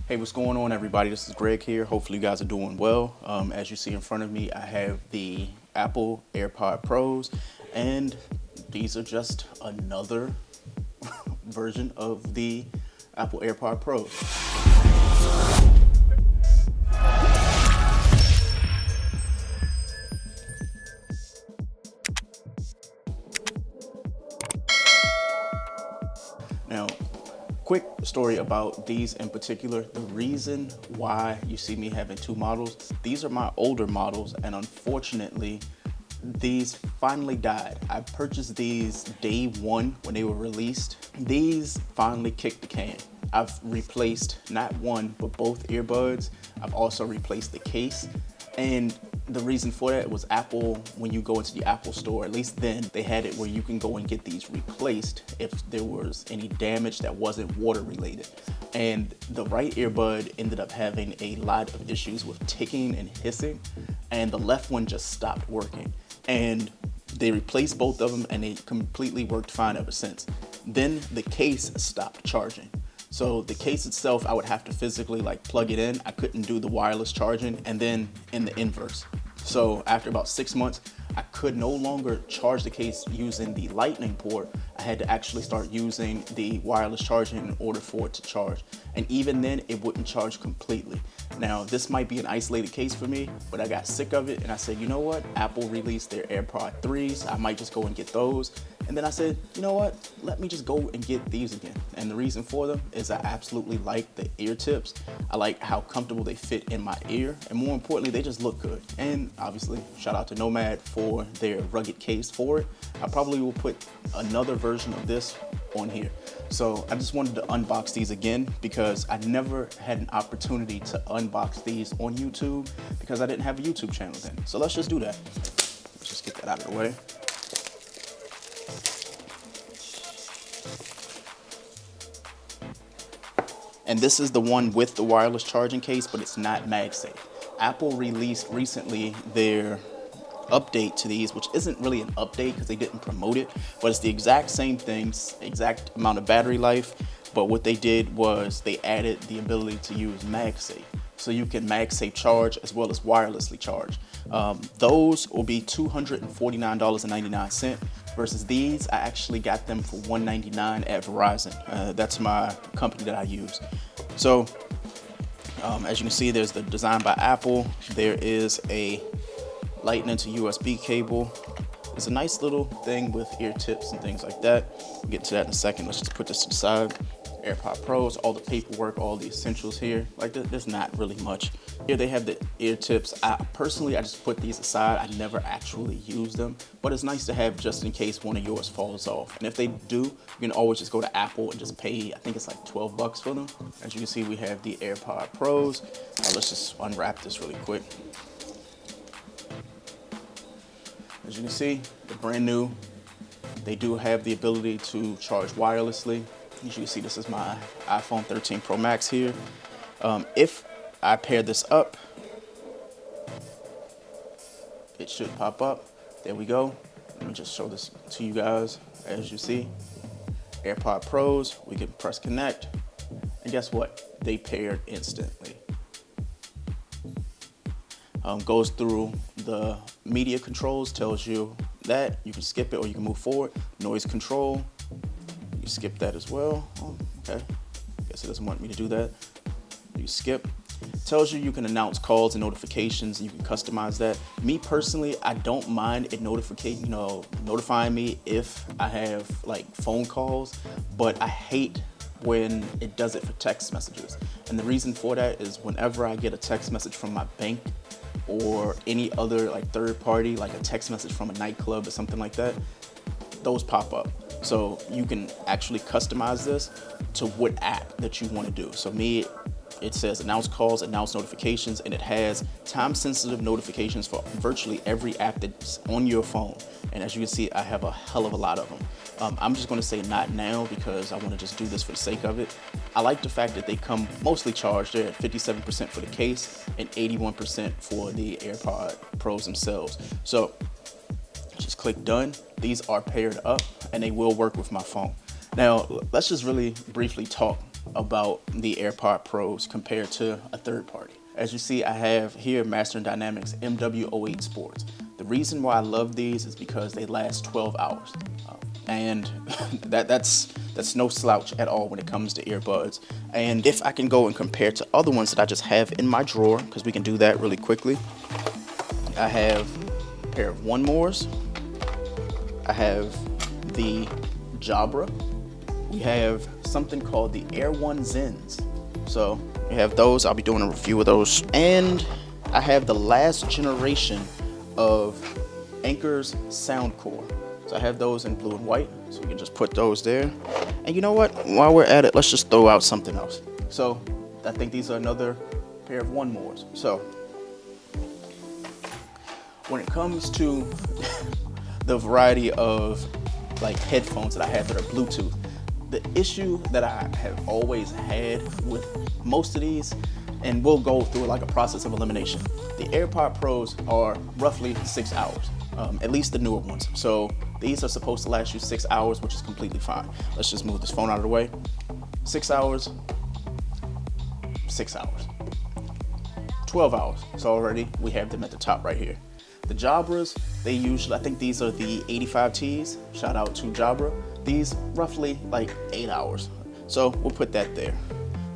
Hey, what's going on, everybody? This is Greg here. Hopefully you guys are doing well. As you see in front of me, I have the Apple AirPod Pros, and these are just another version of the Apple AirPod Pros. Now, quick story about these in particular. The reason why you see me having two models, these are my older models, and unfortunately, these finally died. I purchased these day one when they were released. These finally kicked the can. I've replaced not one, but both earbuds. I've also replaced the case. And the reason for that was Apple, when you go into the Apple store, at least then, they had it where you can go and get these replaced if there was any damage that wasn't water related. And the right earbud ended up having a lot of issues with ticking and hissing, and the left one just stopped working. And they replaced both of them and they completely worked fine ever since. Then the case stopped charging. So the case itself, I would have to physically plug it in. I couldn't do the wireless charging, and then in the inverse. So after about 6 months, I could no longer charge the case using the lightning port. I had to actually start using the wireless charging in order for it to charge. And even then, it wouldn't charge completely. Now, this might be an isolated case for me, but I got sick of it and I said, you know what? Apple released their AirPod 3s. I might just go and get those. And then I said, you know what? Let me just go and get these again. And the reason for them is I absolutely like the ear tips. I like how comfortable they fit in my ear. And more importantly, they just look good. And obviously, shout out to Nomad for their rugged case for it. I probably will put another version of this on here. So I just wanted to unbox these again because I never had an opportunity to unbox these on YouTube because I didn't have a YouTube channel then. So let's just do that. Let's just get that out of the way. And this is the one with the wireless charging case, but it's not MagSafe. Apple released recently their update to these, which isn't really an update because they didn't promote it, but it's the exact same things, exact amount of battery life. But what they did was they added the ability to use MagSafe. So you can MagSafe charge as well as wirelessly charge. Those will be $249.99 versus these. I actually got them for $199 at Verizon. That's my company that I use. So as you can see, there's the design by Apple. There is a Lightning to USB cable. It's a nice little thing with ear tips and things like that. We'll get to that in a second. Let's just put this to the side. AirPod Pros, all the paperwork, all the essentials here. There's not really much. Here they have the ear tips. I just put these aside. I never actually use them, but it's nice to have just in case one of yours falls off. And if they do, you can always just go to Apple and just pay, I think it's like 12 bucks for them. As you can see, we have the AirPod Pros. Let's just unwrap this really quick. As you can see, they're brand new. They do have the ability to charge wirelessly. As you can see, this is my iPhone 13 Pro Max here. If I pair this up, it should pop up. There we go. Let me just show this to you guys. As you see, AirPod Pros, we can press connect. And guess what? They paired instantly. Goes through the media controls, tells you that you can skip it or you can move forward. Noise control, you skip that as well. Oh, okay, guess it doesn't want me to do that. You skip. Tells you can announce calls and notifications. You can customize that. Me personally, I don't mind it notifying me if I have phone calls, but I hate when it does it for text messages. And the reason for that is whenever I get a text message from my bank or any other third party, like a text message from a nightclub or something like that, those pop up. So you can actually customize this to what app that you want to do. So it says announce calls, announce notifications, and it has time-sensitive notifications for virtually every app that's on your phone. And as you can see, I have a hell of a lot of them. I'm just going to say not now because I want to just do this for the sake of it. I like the fact that they come mostly charged. They're at 57% for the case and 81% for the AirPod Pros themselves. So just click done. These are paired up and they will work with my phone. Now, let's just really briefly talk about the AirPod Pros compared to a third party. As you see, I have here Master & Dynamics MW08 Sports. The reason why I love these is because they last 12 hours. And that's no slouch at all when it comes to earbuds. And if I can go and compare to other ones that I just have in my drawer, because we can do that really quickly. I have a pair of One Mores. I have the Jabra. We have something called the Air One Zens. So we have those. I'll be doing a review of those. And I have the last generation of Anker's Soundcore. So I have those in blue and white, so we can just put those there. And you know what? While we're at it, let's just throw out something else. So I think these are another pair of One Mores. So when it comes to the variety of like headphones that I have that are Bluetooth, the issue that I have always had with most of these, and we'll go through like a process of elimination. The AirPod Pros are roughly 6 hours, at least the newer ones. So these are supposed to last you 6 hours, which is completely fine. Let's just move this phone out of the way. 6 hours, 6 hours. 12 hours, so already we have them at the top right here. The Jabras, they usually, I think these are the 85Ts. Shout out to Jabra. These roughly like 8 hours. So we'll put that there.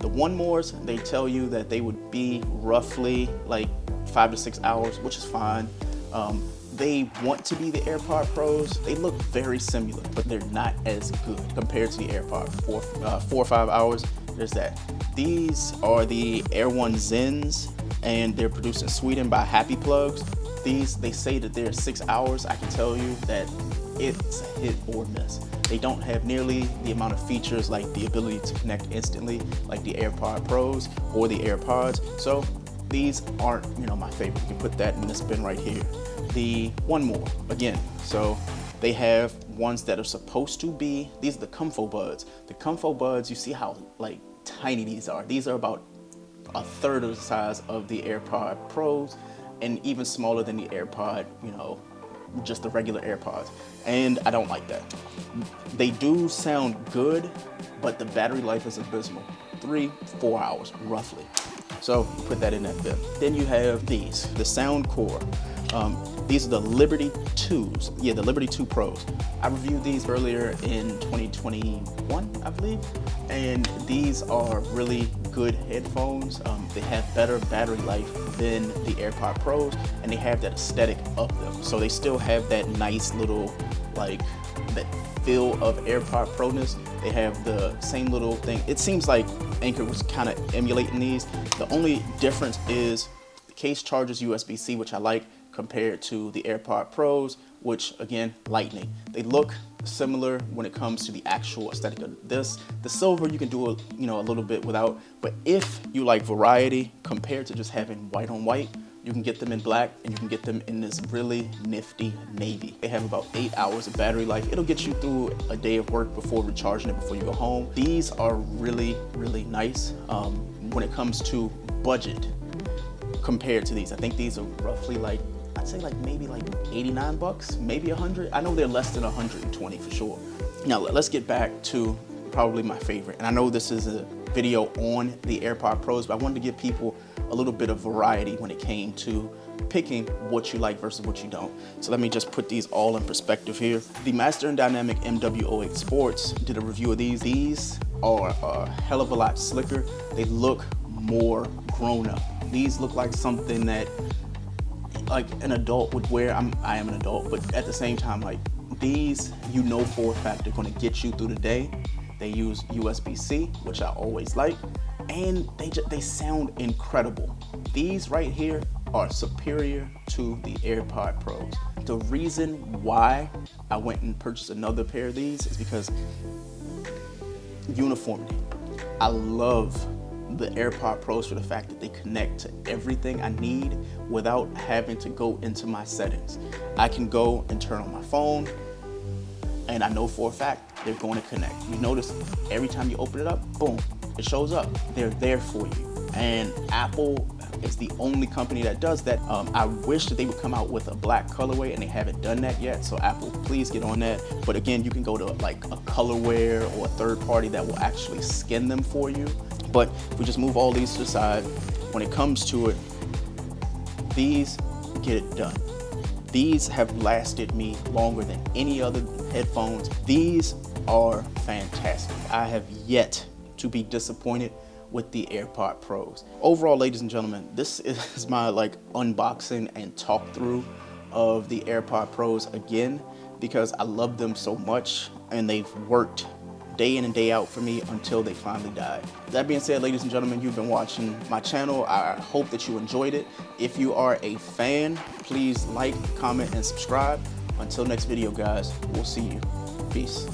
The One Mores, they tell you that they would be roughly like 5 to 6 hours, which is fine. They want to be the AirPod Pros. They look very similar, but they're not as good compared to the AirPod. 4 or 5 hours, there's that. These are the Air One Zens, and they're produced in Sweden by Happy Plugs. These, they say that they're 6 hours. I can tell you that it's a hit or miss. They don't have nearly the amount of features like the ability to connect instantly like the AirPod Pros or the AirPods. So these aren't, my favorite. You can put that in this bin right here. The One More, again, so they have ones that are supposed to be, these are the Comfo Buds. The Comfo Buds, you see how like tiny these are. These are about a third of the size of the AirPod Pros and even smaller than the AirPod, just the regular AirPods. And I don't like that. They do sound good, but the battery life is abysmal. 3-4 hours, roughly. So put that in that bin. Then you have these, the Soundcore. These are the Liberty 2s. Yeah, the Liberty 2 Pros. I reviewed these earlier in 2021, I believe. And these are really good headphones. They have better battery life than the AirPod Pros, and they have that aesthetic of them. So they still have that nice little, like, that feel of AirPod Pro-ness. They have the same little thing. It seems like Anker was kind of emulating these. The only difference is the case charges USB-C, which I like, compared to the AirPod Pros, which again, Lightning. They look similar when it comes to the actual aesthetic of this. The silver you can do a little bit without, but if you like variety compared to just having white on white, you can get them in black and you can get them in this really nifty navy. They have about 8 hours of battery life. It'll get you through a day of work before recharging it before you go home. These are really, really nice when it comes to budget compared to these. I think these are roughly like, I'd say like maybe like 89 bucks, maybe 100. I know they're less than 120 for sure. Now let's get back to probably my favorite. And I know this is a video on the AirPod Pros, but I wanted to give people a little bit of variety when it came to picking what you like versus what you don't. So let me just put these all in perspective here. The Master & Dynamic MW08 Sports did a review of these. These are a hell of a lot slicker. They look more grown up. These look like something that like an adult would wear. I am an adult, but at the same time, like these, for a fact they're gonna get you through the day. They use USB-C, which I always like, and they sound incredible. These right here are superior to the AirPod Pros. The reason why I went and purchased another pair of these is because uniformity. I love the AirPod Pros for the fact that they connect to everything I need without having to go into my settings. I can go and turn on my phone, and I know for a fact they're going to connect. You notice every time you open it up, boom, it shows up. They're there for you. And Apple is the only company that does that. I wish that they would come out with a black colorway, and they haven't done that yet. So Apple, please get on that. But again, you can go to like a colorware or a third party that will actually skin them for you. But if we just move all these to the side, when it comes to it, these get it done. These have lasted me longer than any other headphones. These are fantastic. I have yet to be disappointed with the AirPods Pros. Overall, ladies and gentlemen, this is my like unboxing and talk through of the AirPods Pros again, because I love them so much and they've worked day in and day out for me until they finally died. That being said, ladies and gentlemen, you've been watching my channel. I hope that you enjoyed it. If you are a fan, please like, comment, and subscribe. Until next video, guys, we'll see you. Peace.